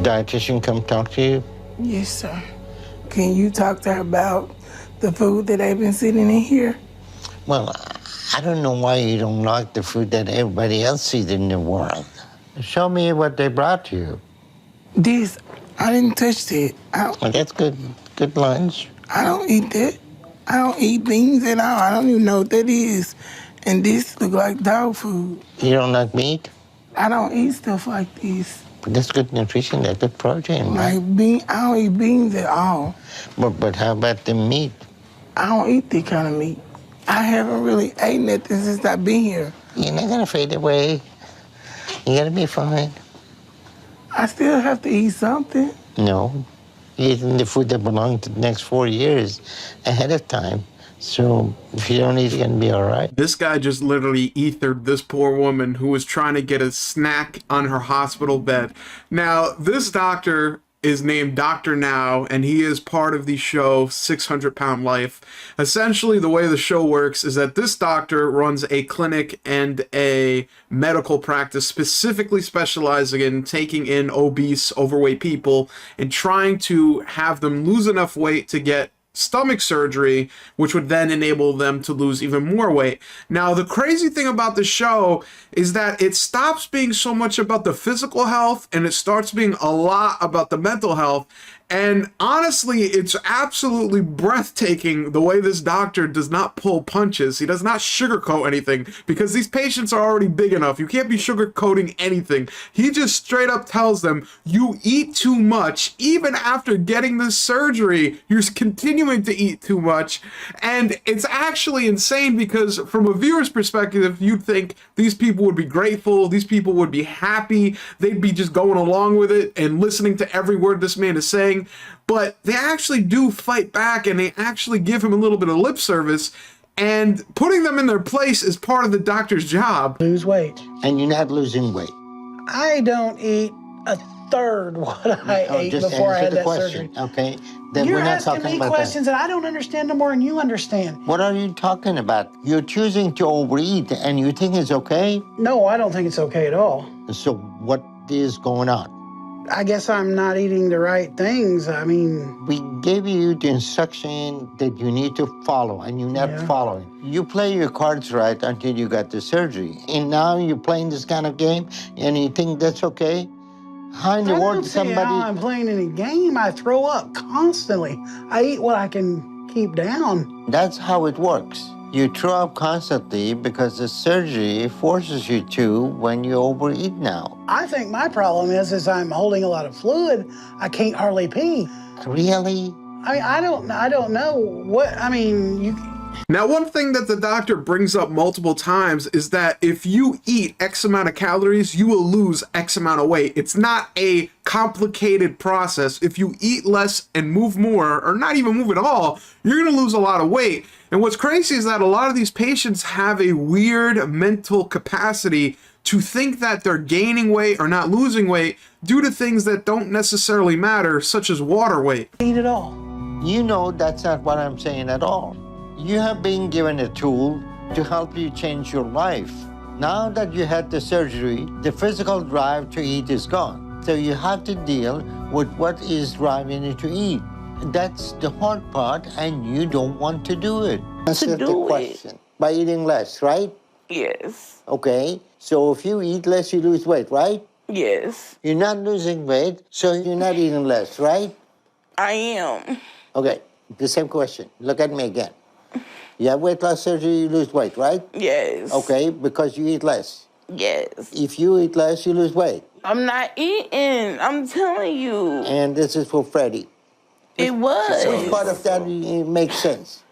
dietitian come talk to you? Yes, sir. Can you talk to her about the food that they've been sitting in here? Well, I don't know why you don't like the food that everybody else eats in the world. Show me what they brought you. This, I didn't touch it. Well, that's good lunch. I don't eat that. I don't eat beans at all. I don't even know what that is. And this look like dog food. You don't like meat? I don't eat stuff like this. But that's good nutrition, that's good protein, right? I don't eat beans at all. But how about the meat? I don't eat that kind of meat. I haven't really ate nothing since I've been here. You're not gonna fade away. You're gonna be fine. I still have to eat something. No. You're eating the food that belongs to the next 4 years ahead of time. So if you don't eat, you're gonna be all right. This guy just literally ethered this poor woman who was trying to get a snack on her hospital bed. Now, this doctor is named Dr. Now, and he is part of the show 600 Pound Life. Essentially, the way the show works is that this doctor runs a clinic and a medical practice specifically specializing in taking in obese, overweight people and trying to have them lose enough weight to get stomach surgery, which would then enable them to lose even more weight. Now, the crazy thing about the show is that it stops being so much about the physical health and it starts being a lot about the mental health. And honestly, it's absolutely breathtaking the way this doctor does not pull punches. He does not sugarcoat anything because these patients are already big enough. You can't be sugarcoating anything. He just straight up tells them, you eat too much. Even after getting this surgery, you're continuing to eat too much. And it's actually insane because from a viewer's perspective, you'd think these people would be grateful. These people would be happy. They'd be just going along with it and listening to every word this man is saying. But they actually do fight back and they actually give him a little bit of lip service, and putting them in their place is part of the doctor's job. Lose weight. And you're not losing weight. I don't eat a third what I ate before I had that question, surgery. Okay? Then You're we're not asking talking me about questions that I don't understand no more than you understand. What are you talking about? You're choosing to overeat and you think it's okay? No, I don't think it's okay at all. So what is going on? I guess I'm not eating the right things. I mean... We gave you the instruction that you need to follow, and you're not following. You play your cards right until you got the surgery. And now you're playing this kind of game, and you think that's okay? How in the world somebody... I'm playing any game. I throw up constantly. I eat what I can keep down. That's how it works. You throw up constantly because the surgery forces you to when you overeat now. I think my problem is I'm holding a lot of fluid. I can't hardly pee. Really? I mean, I don't know what, I mean, you... Now, one thing that the doctor brings up multiple times is that if you eat X amount of calories, you will lose X amount of weight. It's not a complicated process. If you eat less and move more, or not even move at all, you're going to lose a lot of weight. And what's crazy is that a lot of these patients have a weird mental capacity to think that they're gaining weight or not losing weight due to things that don't necessarily matter, such as water weight. Eat it all. You know that's not what I'm saying at all. You have been given a tool to help you change your life. Now that you had the surgery, the physical drive to eat is gone. So you have to deal with what is driving you to eat. That's the hard part, and you don't want to do it. Answer the question. By eating less, right? Yes. Okay. So if you eat less, you lose weight, right? Yes. You're not losing weight, so you're not eating less, right? I am. Okay. The same question. Look at me again. You have weight loss surgery, you lose weight, right? Yes. Okay, because you eat less. Yes. If you eat less, you lose weight. I'm not eating. I'm telling you. And this is for Freddie. It was. Which part of that makes sense?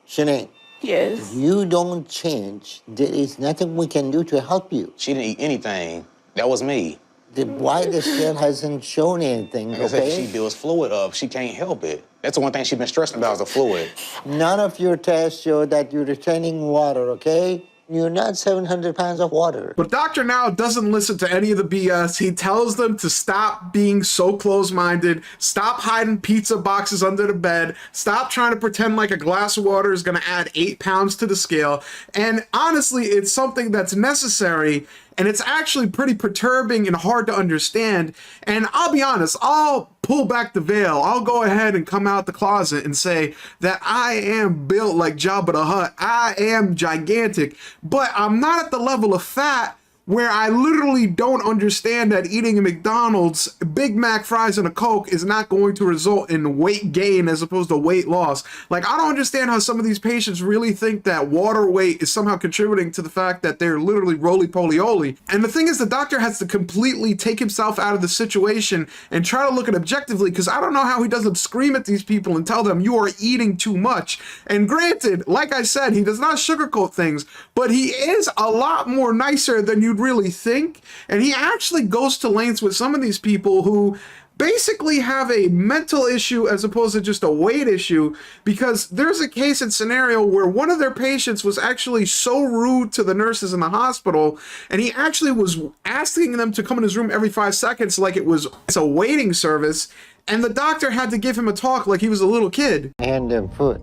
Shanae. Yes. You don't change. There is nothing we can do to help you. She didn't eat anything. That was me. Why the scale hasn't shown anything, Like I said, she builds fluid up. She can't help it. That's the one thing she's been stressing about is the fluid. None of your tests show that you're retaining water, okay? You're not 700 pounds of water. But Dr. Now doesn't listen to any of the BS. He tells them to stop being so close-minded, stop hiding pizza boxes under the bed, stop trying to pretend like a glass of water is going to add 8 pounds to the scale. And honestly, it's something that's necessary, and it's actually pretty perturbing and hard to understand. And I'll be honest, I'll pull back the veil. I'll go ahead and come out the closet and say that I am built like Jabba the Hutt. I am gigantic, but I'm not at the level of fat where I literally don't understand that eating a McDonald's, Big Mac fries and a Coke is not going to result in weight gain as opposed to weight loss. Like, I don't understand how some of these patients really think that water weight is somehow contributing to the fact that they're literally roly-poly-oly. And the thing is, the doctor has to completely take himself out of the situation and try to look at it objectively, because I don't know how he doesn't scream at these people and tell them you are eating too much. And granted, like I said, he does not sugarcoat things, but he is a lot more nicer than you'd really think, and he actually goes to lengths with some of these people who basically have a mental issue as opposed to just a weight issue, because there's a case and scenario where one of their patients was actually so rude to the nurses in the hospital, and he actually was asking them to come in his room every 5 seconds like it's a waiting service, and the doctor had to give him a talk like he was a little kid. Hand and foot.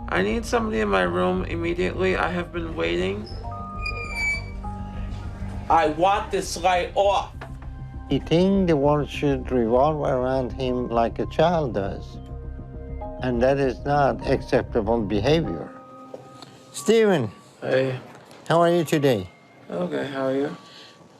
I need somebody in my room immediately. I have been waiting. I want this guy off. He thinks the world should revolve around him like a child does. And that is not acceptable behavior. Stephen, Hey. how are you today? Okay, how are you?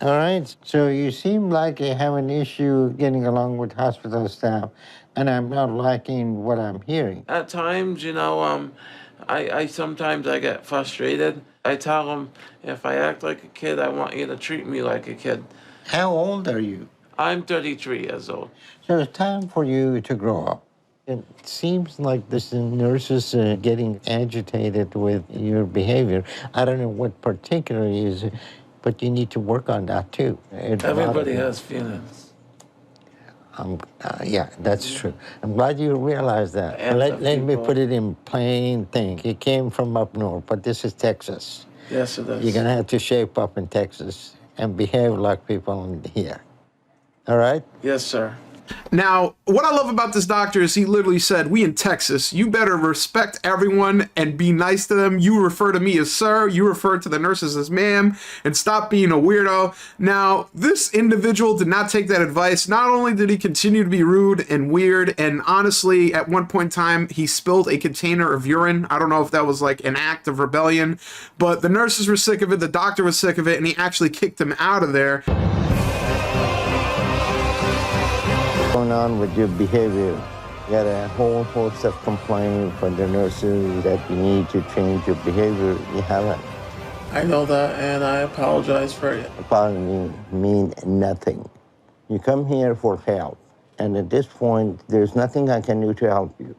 All right, so you seem like you have an issue getting along with hospital staff, and I'm not liking what I'm hearing. At times, I sometimes I get frustrated. I tell them, if I act like a kid, I want you to treat me like a kid. How old are you? I'm 33 years old. So it's time for you to grow up. It seems like this nurses are getting agitated with your behavior. I don't know what particularly is, but you need to work on that too. Everybody has feelings. Yeah, that's true. I'm glad you realize that. And Let me people- put it in plain thing. He came from up north, but this is Texas. Yes, it is. You're gonna have to shape up in Texas and behave like people in here. All right? Yes, sir. Now, what I love about this doctor is he literally said, we in Texas, you better respect everyone and be nice to them. You refer to me as sir, you refer to the nurses as ma'am, and stop being a weirdo. Now, this individual did not take that advice. Not only did he continue to be rude and weird, and honestly, at one point in time, he spilled a container of urine. I don't know if that was like an act of rebellion, but the nurses were sick of it, the doctor was sick of it, and he actually kicked him out of there. Going on with your behavior. You got a whole host of complaints from the nurses that you need to change your behavior. You haven't. I know that, and I apologize for it. Apology mean nothing. You come here for help, and at this point, there's nothing I can do to help you.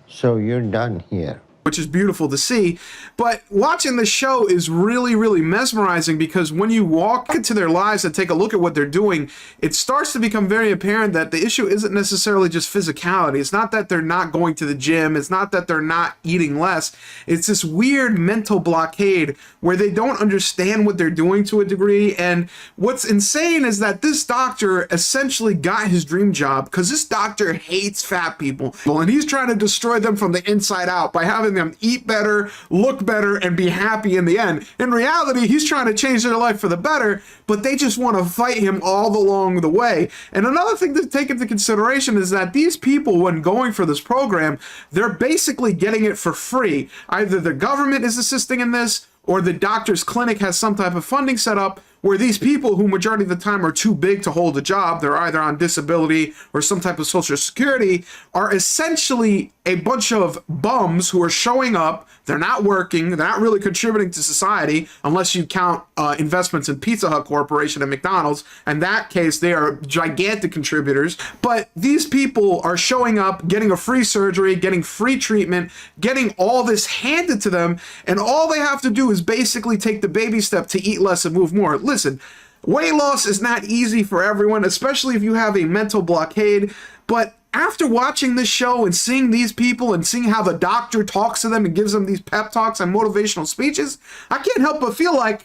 So you're done here. Which is beautiful to see. But watching the show is really, really mesmerizing, because when you walk into their lives and take a look at what they're doing, it starts to become very apparent that the issue isn't necessarily just physicality. It's not that they're not going to the gym. It's not that they're not eating less. It's this weird mental blockade where they don't understand what they're doing to a degree. And what's insane is that this doctor essentially got his dream job, because this doctor hates fat people, and he's trying to destroy them from the inside out by having them eat better, look better, and be happy in the end. In reality, he's trying to change their life for the better, but they just want to fight him all along the way. And another thing to take into consideration is that these people, when going for this program, they're basically getting it for free. Either the government is assisting in this, or the doctor's clinic has some type of funding set up where these people, who majority of the time are too big to hold a job, they're either on disability or some type of social security, are essentially a bunch of bums who are showing up. They're not working. They're not really contributing to society, unless you count investments in Pizza Hut Corporation and McDonald's. In that case, they are gigantic contributors. But these people are showing up, getting a free surgery, getting free treatment, getting all this handed to them, and all they have to do is basically take the baby step to eat less and move more. Listen, weight loss is not easy for everyone, especially if you have a mental blockade, but After watching this show and seeing these people and seeing how the doctor talks to them and gives them these pep talks and motivational speeches, I can't help but feel like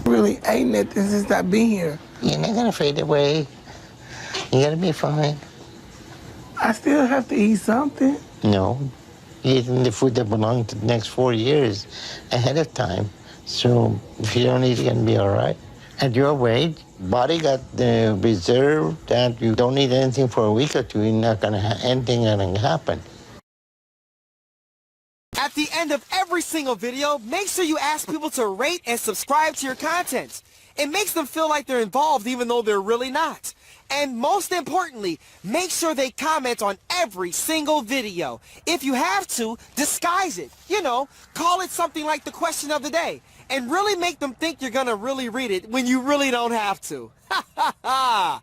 Really ain't nothing since I've been here. You're not gonna fade away. You're gonna be fine. I still have to eat something. No. You're eating the food that belongs to the next 4 years ahead of time. So if you don't eat, you're gonna be all right. At your weight, body got the reserve that you don't eat anything for a week or two, you're not gonna have anything gonna happen. At the end of every single video, make sure you ask people to rate and subscribe to your content. It makes them feel like they're involved even though they're really not. And most importantly, make sure they comment on every single video. If you have to, disguise it. You know, call it something like the question of the day. And really make them think you're gonna really read it when you really don't have to. Ha ha ha!